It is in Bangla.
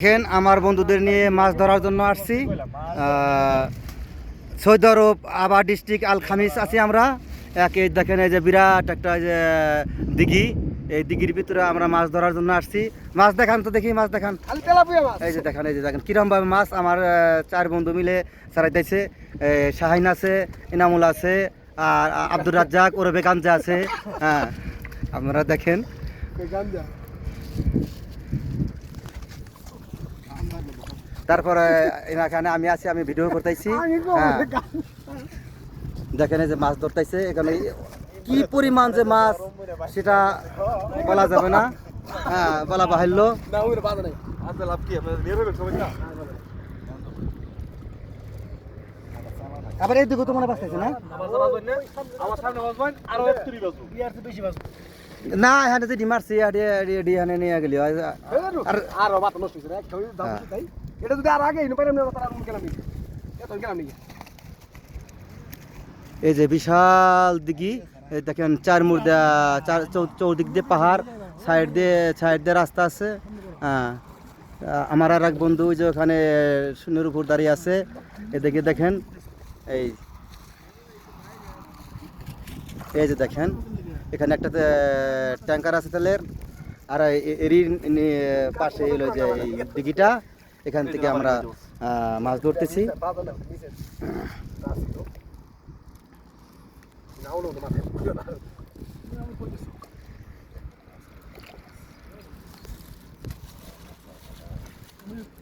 দেখেন আমার বন্ধুদের নিয়ে মাছ ধরার জন্য আসছি। সৌদি আরব আবার ডিস্ট্রিক্ট আল খামিস আছি আমরা। এই দেখেন এই যে বিরাট একটা যে দিঘি, এই দিঘির ভিতরে আমরা মাছ ধরার জন্য আসছি। মাছ দেখান তো দেখি, মাছ দেখান। এই যে দেখেন কিরমভাবে মাছ আমার চার বন্ধু মিলে ছাড়াইতেছে। শাহিন আছে, ইনামুল আছে, আর আব্দুর রাজ্জাক ওরবে গাঞ্জা আছে। হ্যাঁ, আপনারা দেখেন। তারপরে এখানে আমি আছি, আমি ভিডিও করতেছি। হ্যাঁ, দেখেন এই যে মাছ ধরতেছে এখানে, কি পরিমাণ যে মাছ সেটা বলা যাবে না। হ্যাঁ, বলা বাহিল্য। আবার এই দিকে তো মনে বাঁচতেছে না, না এখানে যে ডিমারছি এখানে নিয়ে গেলি এই যে বিশাল দিঘি। এই দেখেন চার মুর্দা, চৌদিক দিয়ে পাহাড়, সাইড দিয়ে রাস্তা আছে। হ্যাঁ, আমার আর এক বন্ধু যে ওখানে শূন্যের উপর দাঁড়িয়ে আছে। এদিকে দেখেন, এই এই যে দেখেন এখানে একটা ট্যাঙ্কার আছে তেলের, আর এরই পাশে হলো যে এই দিঘিটা, এখান থেকে আমরা মাছ ধরতেছি।